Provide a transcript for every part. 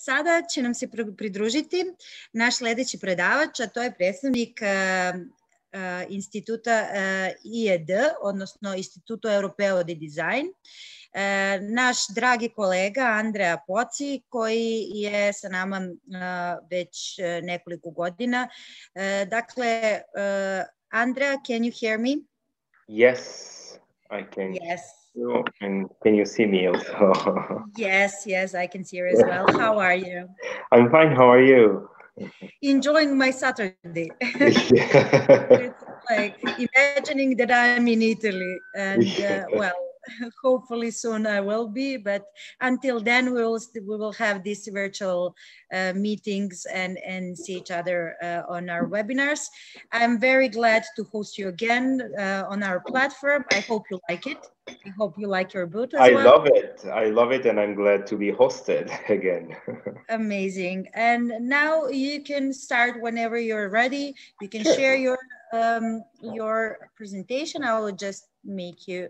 Sada će nam se pridružiti naš sledeći predavač, a to je predstavnik Instituta IED, odnosno Istituto Europeo di Design, naš dragi kolega Andrea Poci, koji je sa nama već nekoliko godina. Dakle, Andrea, can you hear me? Yes, I can. Yes. And can you see me also? Yes, I can see you as well. How are you? I'm fine. How are you? Enjoying my Saturday. It's like imagining that I'm in Italy, and well, hopefully soon I will be, but until then we will have these virtual meetings and see each other on our webinars. I'm very glad to host you again on our platform. I hope you like it. I hope you like your booth as well. I love it, and I'm glad to be hosted again. Amazing. And now you can start whenever you're ready. You can share your presentation. I will just make you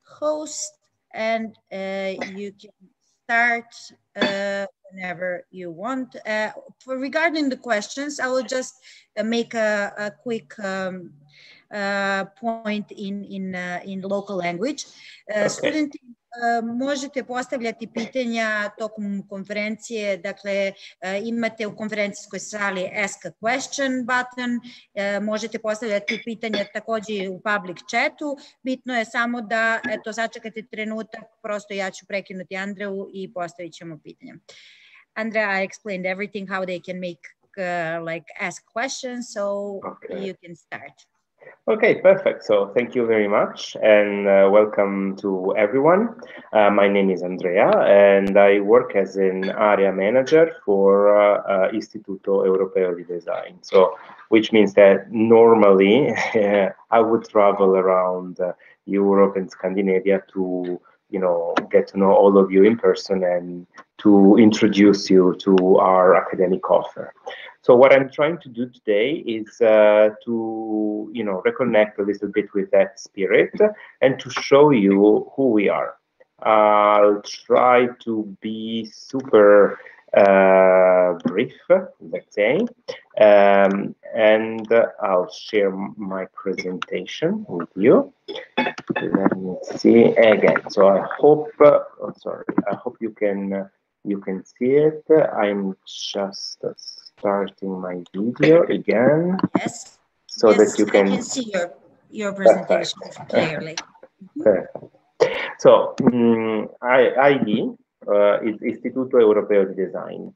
host, and you can start whenever you want. Regarding the questions, I will just make a quick point in local language. Studenti, možete postavljati pitanja tokom konferencije, dakle imate u konferencijskoj sali Ask a Question button, možete postavljati pitanja takođe u public chatu, bitno je samo da sačekate trenutak, prosto ja ću prekinuti Andreu i postavit ćemo pitanja. Andrea, I explained everything, how they can make ask questions, so you can start. Okay, perfect. So thank you very much, and welcome to everyone. My name is Andrea, and I work as an area manager for Istituto Europeo di Design. So, which means that normally I would travel around Europe and Scandinavia to, get to know all of you in person and to introduce you to our academic offer. So what I'm trying to do today is to, reconnect a little bit with that spirit and to show you who we are. I'll try to be super brief, let's say, and I'll share my presentation with you. Let me see again. So I hope, I hope you can see it. I'm just starting my video again. Yes. So that you can, I can see your presentation clearly. Perfect. So ID is Istituto Europeo di Design.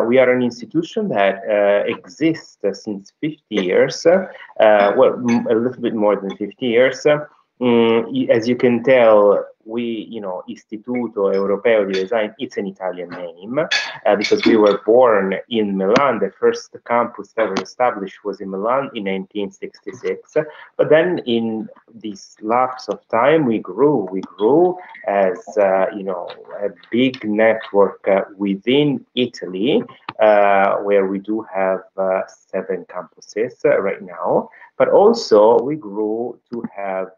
We are an institution that exists since 50 years, well, a little bit more than 50 years. As you can tell, we, Istituto Europeo di Design, it's an Italian name because we were born in Milan. The first campus ever established was in Milan in 1966. But then in this lapse of time, we grew as, a big network within Italy, where we do have 7 campuses right now. But also we grew to have,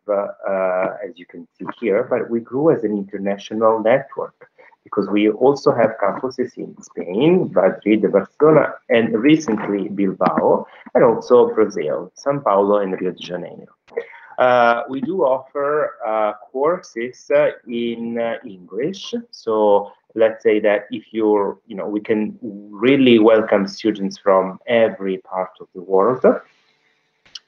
as you can see here, but we grew as an international network because we also have campuses in Spain, Madrid, Barcelona, and recently Bilbao, and also Brazil, São Paulo and Rio de Janeiro. We do offer courses in English. So let's say that if you're, we can really welcome students from every part of the world.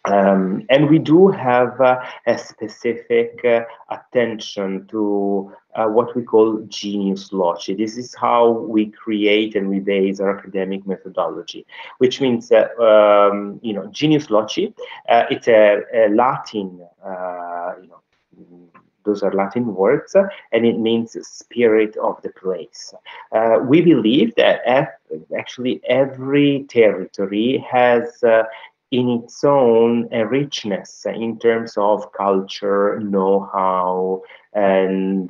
And we do have a specific attention to what we call genius loci. This is how we create and we base our academic methodology, which means that, genius loci, it's a Latin, those are Latin words, and it means spirit of the place. We believe that actually every territory has in its own richness in terms of culture, know-how, and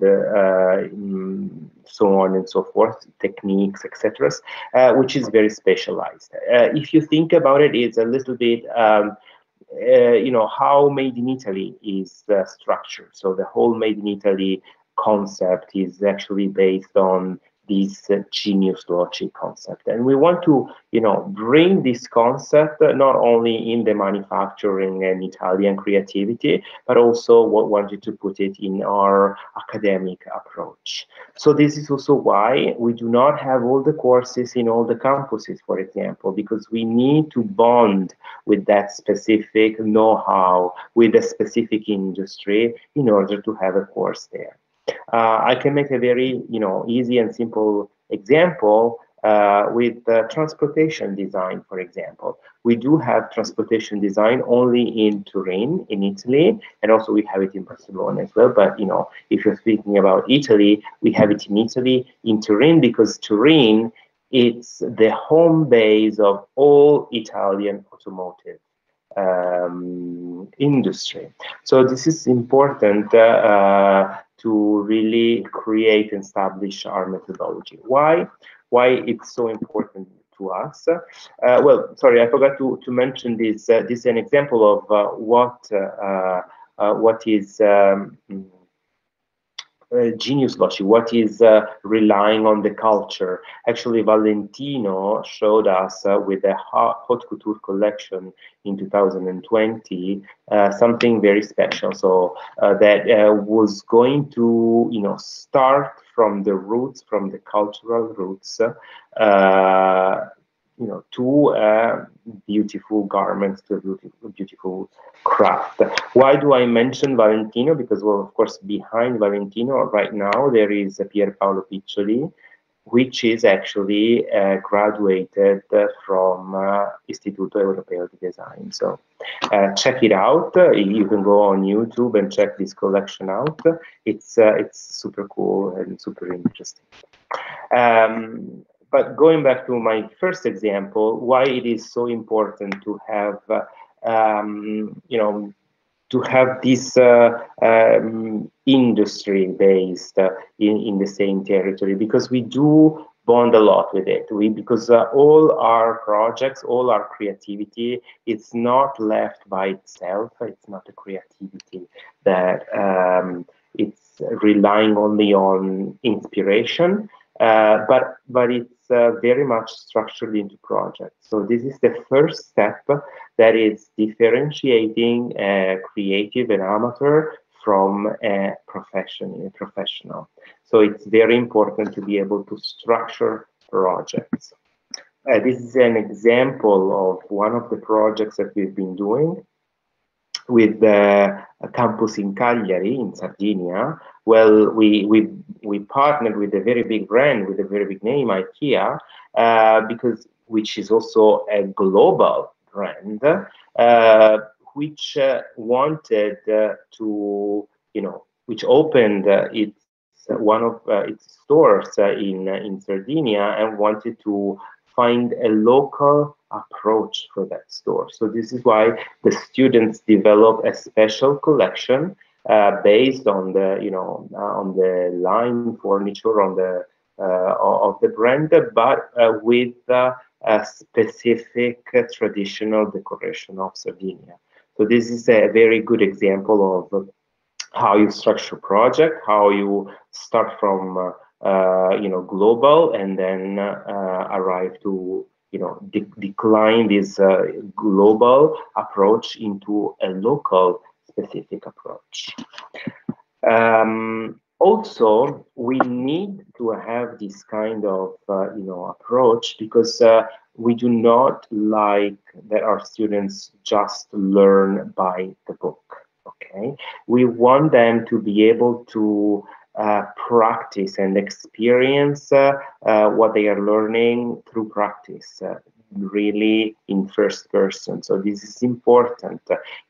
so on and so forth, techniques, etc., which is very specialized. If you think about it, it's a little bit, how Made in Italy is structured. So the whole Made in Italy concept is actually based on this genius loci concept, and we want to, bring this concept not only in the manufacturing and Italian creativity, but also wanted to put it in our academic approach. So this is also why we do not have all the courses in all the campuses, for example, because we need to bond with that specific know-how, with a specific industry in order to have a course there. I can make a very, easy and simple example with transportation design, for example. We do have transportation design only in Turin, in Italy, and also we have it in Barcelona as well. But, if you're speaking about Italy, we have it in Italy, in Turin, because Turin, it's the home base of all Italian automotive industry. So this is important to really create and establish our methodology. Why it's so important to us? Well, sorry, I forgot to mention this. This is an example of what is genius loci, what is relying on the culture. Actually, Valentino showed us with the haute couture collection in 2020 something very special. So that was going to, start from the roots, from the cultural roots, to beautiful garments, to a beautiful craft. Why do I mention Valentino? Because, well, of course, behind Valentino right now there is Pier Paolo Piccioli, which is actually graduated from Istituto Europeo di Design. So check it out. You can go on YouTube and check this collection out. It's super cool and super interesting. But going back to my first example, why it is so important to have, to have this industry based in the same territory, because we do bond a lot with it. Because all our projects, all our creativity, it's not left by itself. It's not a creativity that it's relying only on inspiration. But it's very much structured into projects. So this is the first step, that is differentiating a creative and amateur from a professional. So it's very important to be able to structure projects. This is an example of one of the projects that we've been doing with the campus in Cagliari, in Sardinia. Well, we partnered with a very big brand, with a very big name, IKEA, which is also a global brand, which wanted to, which opened one of its stores in Sardinia, and wanted to find a local approach for that store. So this is why the students develop a special collection based on the, on the line furniture, on the of the brand, but with a specific traditional decoration of Sardinia. So this is a very good example of how you structure a project, how you start from global, and then arrive to decline this global approach into a local specific approach. Also, we need to have this kind of approach, because we do not like that our students just learn by the book. Okay, we want them to be able to practice and experience what they are learning through practice, really in first person. So this is important,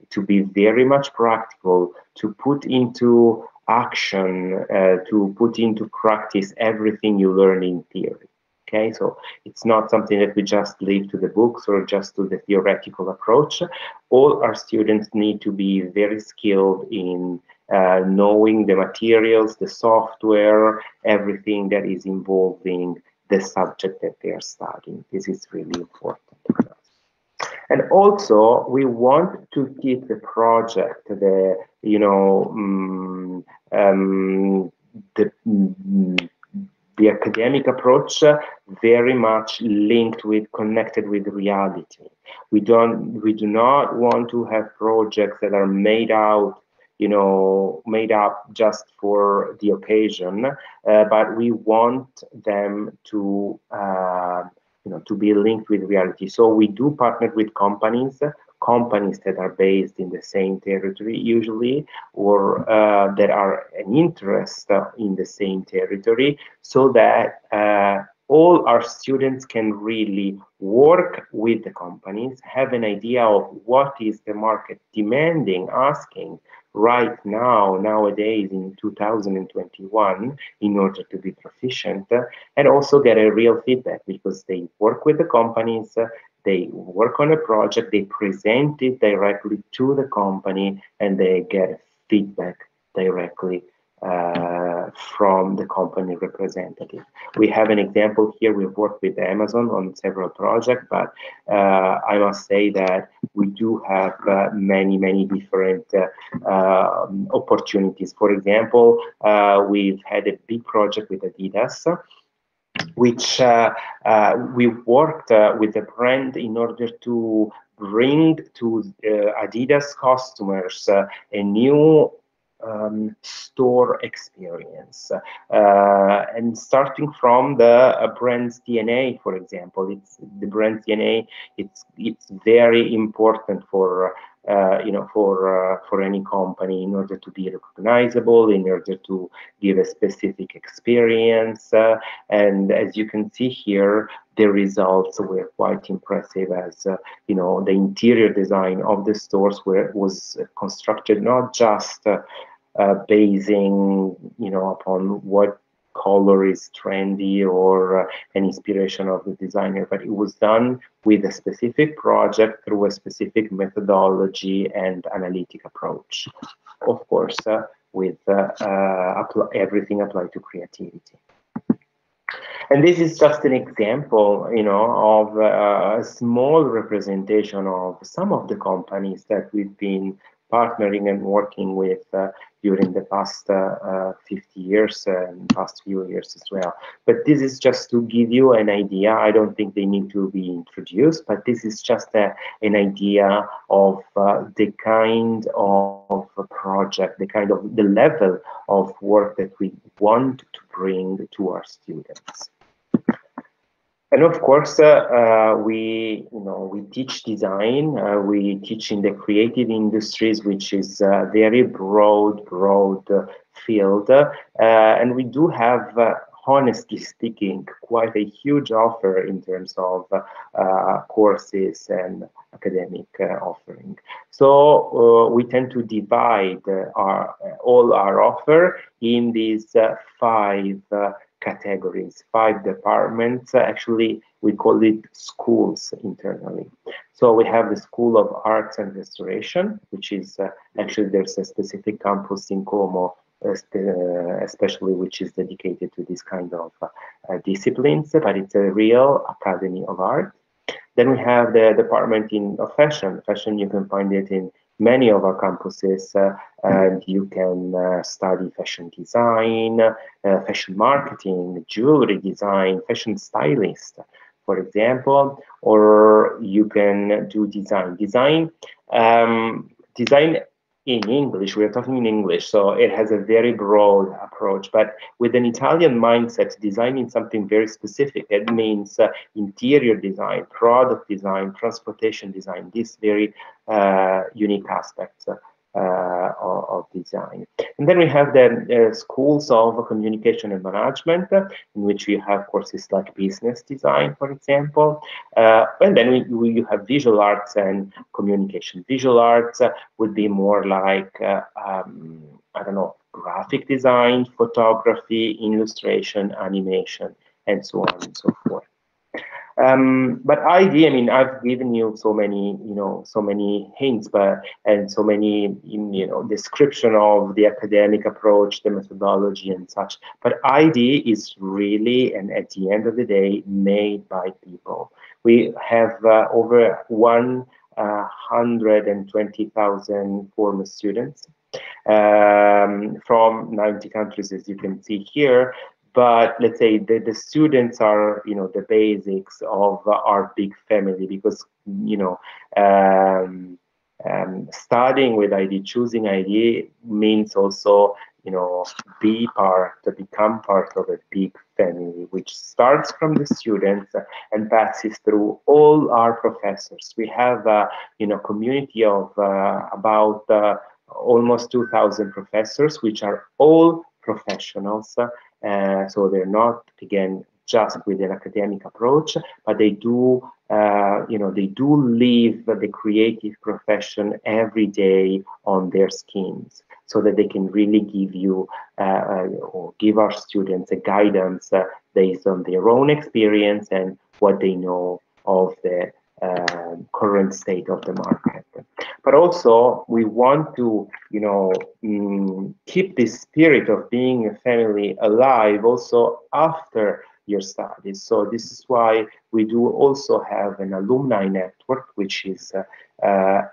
to be very much practical, to put into action, to put into practice everything you learn in theory. Okay, so it's not something that we just leave to the books or just to the theoretical approach. All our students need to be very skilled in knowing the materials, the software, everything that is involving the subject that they are studying. This is really important for us. And also, we want to keep the project, the the academic approach very much linked with, connected with reality. We do not want to have projects that are made out, you know, made up just for the occasion, but we want them to, you know, to be linked with reality. So we do partner with companies that are based in the same territory usually, or that are an interest in the same territory, so that all our students can really work with the companies, have an idea of what is the market demanding, asking right now, nowadays in 2021, in order to be proficient, and also get a real feedback, because they work with the companies, they work on a project, they present it directly to the company, and they get feedback directly from the company representative. We have an example here. We've worked with Amazon on several projects, but I must say that we do have many different opportunities. For example, we've had a big project with Adidas, which we worked with the brand in order to bring to Adidas customers a new store experience, and starting from the brand's DNA. For example, it's the brand's DNA. It's very important for you know, for any company, in order to be recognizable, in order to give a specific experience. And as you can see here, the results were quite impressive, as you know, the interior design of the stores was constructed not just basing, you know, upon what color is trendy or an inspiration of the designer, but it was done with a specific project through a specific methodology and analytic approach, of course, with everything applied to creativity. And this is just an example, you know, of a small representation of some of the companies that we've been partnering and working with during the past 50 years and past few years as well. But this is just to give you an idea. I don't think they need to be introduced, but this is just an idea of the kind of project, the level of work that we want to bring to our students. And of course, we teach design. We teach in the creative industries, which is a very broad field, and we do have, honestly speaking, quite a huge offer in terms of courses and academic offering. So we tend to divide all our offer in these 5 categories, 5 departments. Actually, we call it schools internally. So we have the School of Arts and Restoration, which is actually, there's a specific campus in Como, especially, which is dedicated to this kind of disciplines, but it's a real academy of art. Then we have the department of fashion. Fashion, you can find it in many of our campuses, and you can study fashion design, fashion marketing, jewelry design, fashion stylist, for example, or you can do design. Design in English, we're talking in English, so it has a very broad approach, but with an Italian mindset, designing something very specific. It means interior design, product design, transportation design, these very unique aspects of design. And then we have the schools of communication and management, in which we have courses like business design, for example. And then we have visual arts and communication. Visual arts would be more like, I don't know, graphic design, photography, illustration, animation, and so on and so forth. But ID, I mean, I've given you so many, so many hints, and so many, description of the academic approach, the methodology and such. But ID is really, and at the end of the day, made by people. We have over 120,000 former students. from 90 countries, as you can see here. But let's say the students are, the basics of our big family, because, studying with ID, choosing ID means also, become part of a big family, which starts from the students and passes through all our professors. We have a, community of about almost 2,000 professors, which are all professionals. So they're not, again, just with an academic approach, but they do, they do live the creative profession every day on their skins, so that they can really give you, or give our students a guidance based on their own experience and what they know of the current state of the market. But also, we want to, keep this spirit of being a family alive also after your studies. So this is why we do also have an alumni network, which is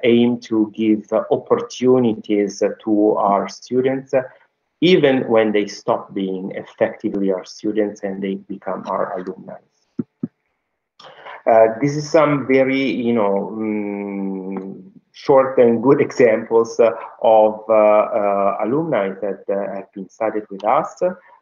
aimed to give opportunities to our students, even when they stop being effectively our students and they become our alumni. This is some very, short and good examples of alumni that have been studied with us.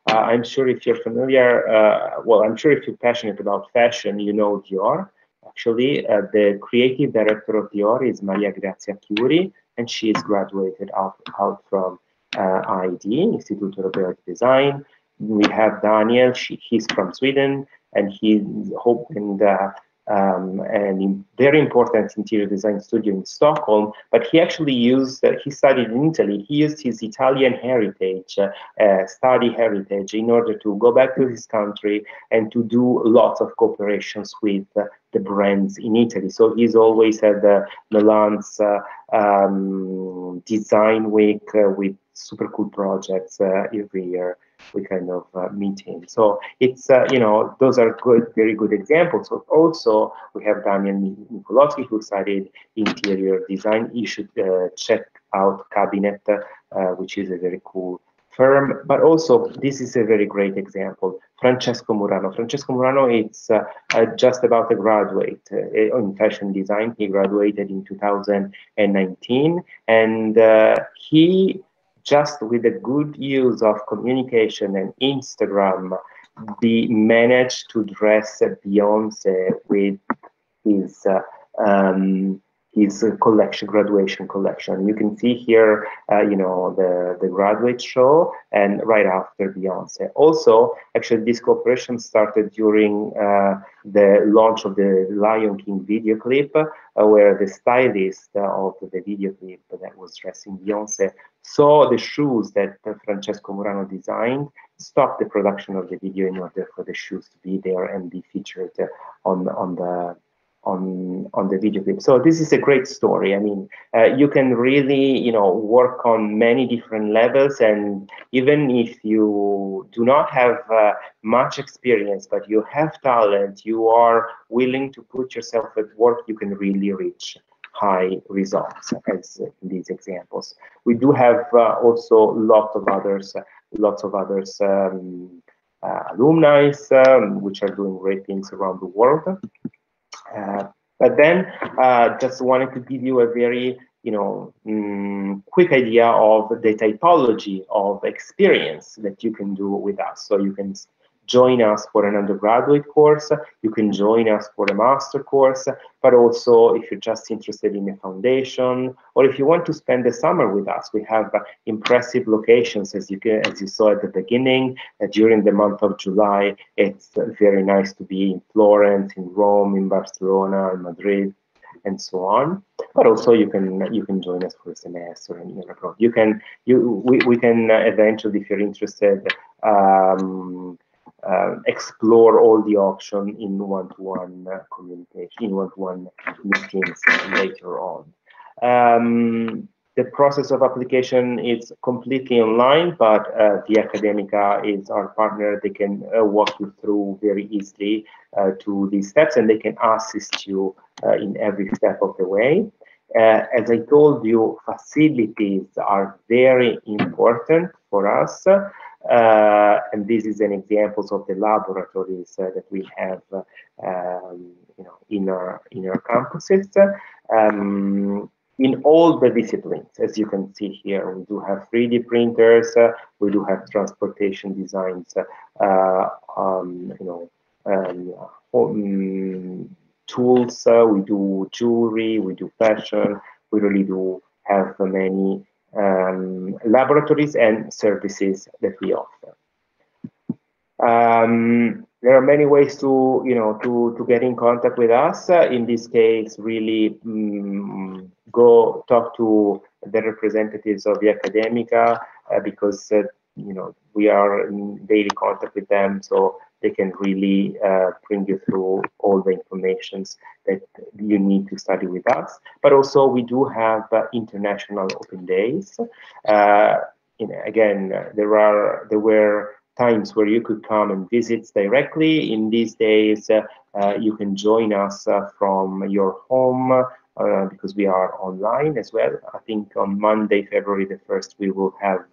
I'm sure if you're familiar, I'm sure if you're passionate about fashion, you know Dior. Actually, the creative director of Dior is Maria Grazia Chiuri, and she is graduated out from ID, Istituto Europeo di Design. We have Daniel, he's from Sweden, and he's and very important interior design studio in Stockholm, but he actually he studied in Italy. He used his Italian heritage, study heritage, in order to go back to his country and to do lots of cooperations with the brands in Italy. So he's always at the Milan's design week with super cool projects every year. We kind of meet him. So it's, those are very good examples. So also, we have Daniel Nicolowski, who studied interior design. You should check out Cabinet, which is a very cool firm. But also, this is a very great example. Francesco Murano. Francesco Murano is just about a graduate in fashion design. He graduated in 2019, and he, just with the good use of communication and Instagram, managed to dress Beyonce with his collection, graduation collection. You can see here, the graduate show, and right after Beyonce. Also, actually, this cooperation started during the launch of the Lion King video clip, where the stylist of the video clip that was dressing Beyonce saw the shoes that Francesco Murano designed, stopped the production of the video in order for the shoes to be there and be featured on the video clip. So this is a great story. I mean, you can really, work on many different levels, and even if you do not have much experience, but you have talent, you are willing to put yourself at work, you can really reach high results, as in these examples. We do have also lots of others, alumni, which are doing great things around the world. But then, just wanted to give you a very, quick idea of the typology of experience that you can do with us. So you can join us for an undergraduate course, you can join us for a master course, but also if you're just interested in a foundation, or if you want to spend the summer with us, we have impressive locations, as you saw at the beginning. During the month of July, it's very nice to be in Florence, in Rome, in Barcelona, in Madrid, and so on. But also you can join us for a semester and year abroad. We can eventually, if you're interested, explore all the options in one-to-one communication, in one-to-one meetings later on. The process of application is completely online, but the Academica is our partner. They can walk you through very easily to these steps, and they can assist you in every step of the way. As I told you, facilities are very important for us, and this is an example of the laboratories that we have, in our campuses. In all the disciplines, as you can see here, we do have 3D printers, we do have transportation designs, tools, we do jewelry, we do fashion, we really do have many laboratories and services that we offer. There are many ways to, to get in contact with us. In this case, really go talk to the representatives of the Academica because, we are in daily contact with them, so they can really bring you through all the information that you need to study with us. But also, we do have international open days. Again, there were times where you could come and visit directly. In these days, you can join us from your home because we are online as well. I think on Monday, February the 1st, we will have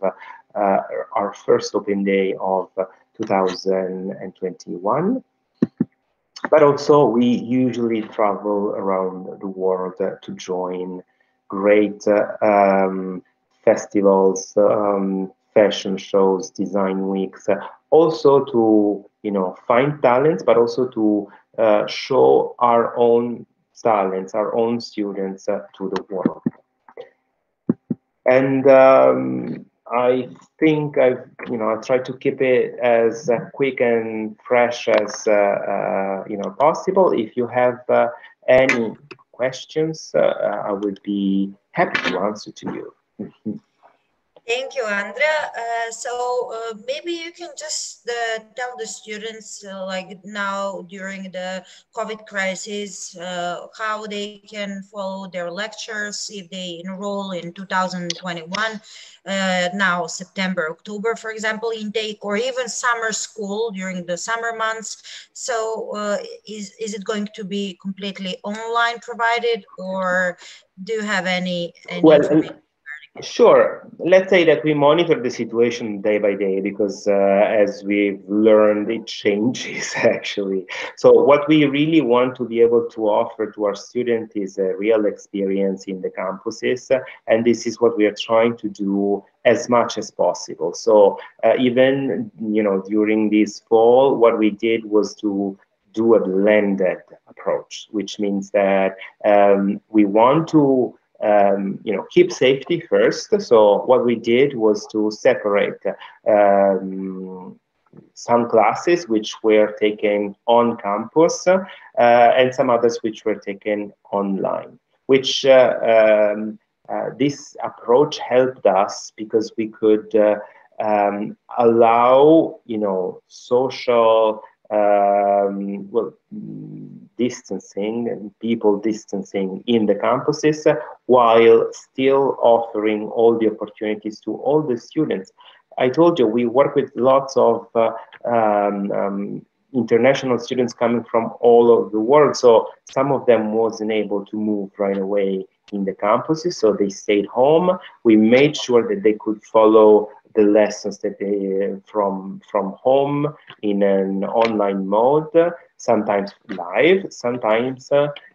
our first open day of 2021. But also, we usually travel around the world to join great festivals, fashion shows, design weeks, also to find talents, but also to show our own talents, our own students to the world. And I think I've tried to keep it as quick and fresh as possible. If you have any questions, I would be happy to answer to you. Thank you, Andrea. Maybe you can just tell the students, like now during the COVID crisis, how they can follow their lectures if they enroll in 2021, now September, October, for example, intake, or even summer school during the summer months. So is it going to be completely online provided, or do you have any information? Sure. Let's say that we monitor the situation day by day because as we've learned, it changes actually. So what we really want to be able to offer to our students is a real experience in the campuses. And this is what we are trying to do as much as possible. So even, during this fall, what we did was to do a blended approach, which means that we want to keep safety first. So what we did was to separate some classes which were taken on campus and some others which were taken online, which this approach helped us because we could allow, social distancing and people distancing in the campuses while still offering all the opportunities to all the students. I told you, we work with lots of international students coming from all over the world. So some of them wasn't able to move right away in the campuses, so they stayed home. We made sure that they could follow the lessons that they from home in an online mode, sometimes live, sometimes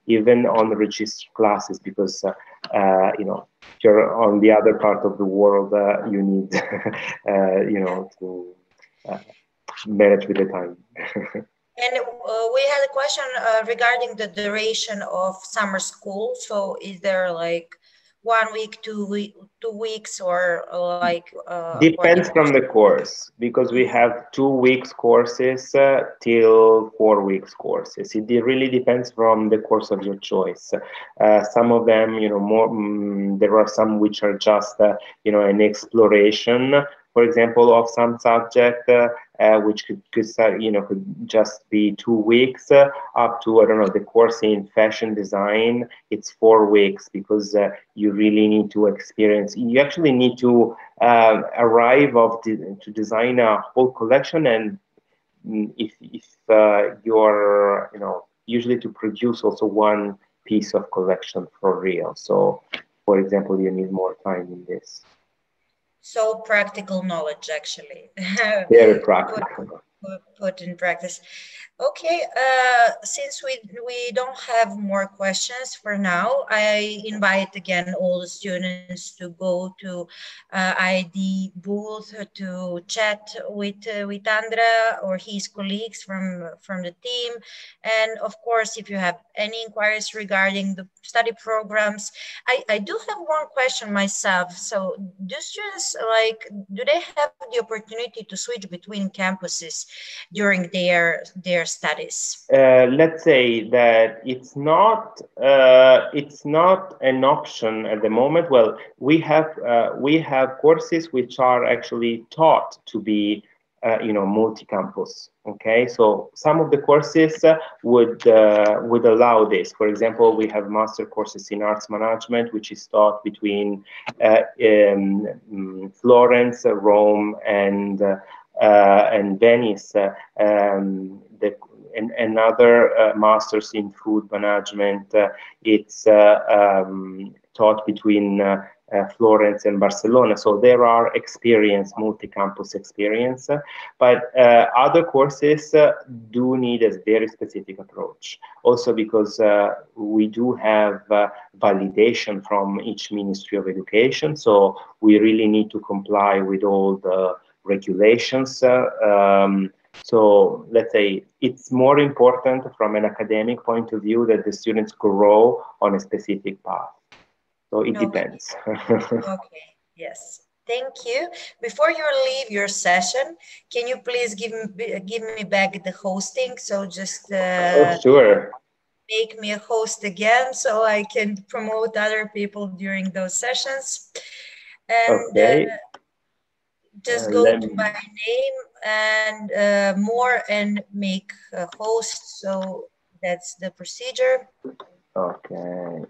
even on registered classes, because if you're on the other part of the world, you need to manage with the time. And we had a question regarding the duration of summer school. So is there like 1 week, 2 weeks, or like depends from the course, because we have 2 weeks courses till 4 weeks courses. It really depends from the course of your choice. Some of them, more there are some which are just an exploration, for example, of some subject, which could just be 2 weeks, up to, I don't know, the course in fashion design, it's 4 weeks, because you really need to experience, you actually need to arrive to design a whole collection. And if you're, usually to produce also one piece of collection for real. So, for example, you need more time in this. So practical knowledge, actually. Very practical. Put in practice. Okay, since we don't have more questions for now, I invite again all the students to go to ID booth to chat with Andrea or his colleagues from the team. And of course, if you have any inquiries regarding the study programs, I do have one question myself. So do students, like, do they have the opportunity to switch between campuses during their studies? Let's say that it's not an option at the moment. Well, we have courses which are actually taught to be multi-campus. Okay, so some of the courses would allow this. For example, we have master courses in arts management, which is taught between Florence, Rome, and Venice. And other masters in food management. It's taught between Florence and Barcelona. So there are multi-campus experience, but other courses do need a very specific approach. Also because we do have validation from each Ministry of Education. So we really need to comply with all the regulations. So let's say it's more important from an academic point of view that the students grow on a specific path. So it depends. Okay, yes. Thank you. Before you leave your session, can you please give me back the hosting? So just oh, sure. Make me a host again so I can promote other people during those sessions. And okay. Just go to my name and more and make a host. So that's the procedure. Okay.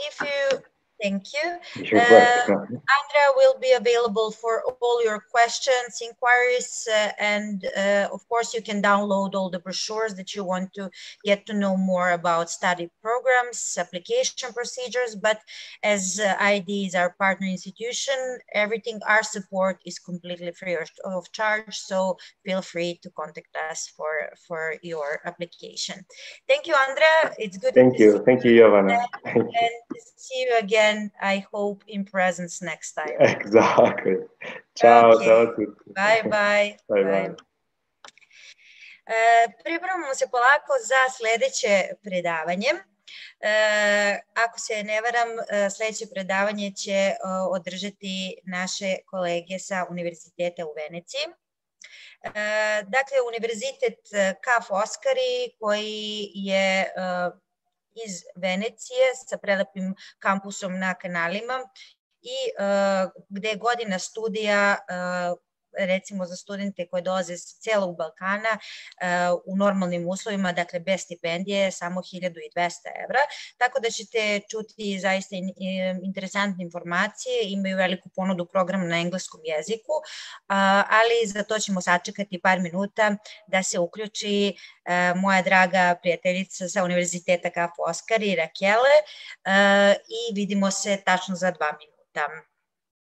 If you, thank you. Andrea will be available for all your questions, inquiries, and of course you can download all the brochures that you want to get to know more about study programs, application procedures. But as ID is our partner institution, our support is completely free of charge. So feel free to contact us for your application. Thank you, Andrea. It's good. Thank you, Jovana. And see you again, I hope, in presence next time. Exactly. Ciao, okay. Ciao a tutti. Bye, bye. Bye. Pripremamo se polako za sledeće predavanje. Ako se ne varam, sledeće predavanje će održati naše kolege sa Univerziteta u Veneciji. Dakle, Univerzitet Ca' Foscari, koji je iz Venecije sa prelepim kampusom na kanalima i gde je godina studija, recimo za studente koji dolaze s celog Balkana u normalnim uslovima, dakle bez stipendije, samo 1.200 evra, tako da ćete čuti zaista interesantne informacije, imaju veliku ponudu programa na engleskom jeziku, ali za to ćemo sačekati par minuta da se uključi moja draga prijateljica sa Univerziteta Ca' Foscari, Rakele, i vidimo se tačno za 2 minuta.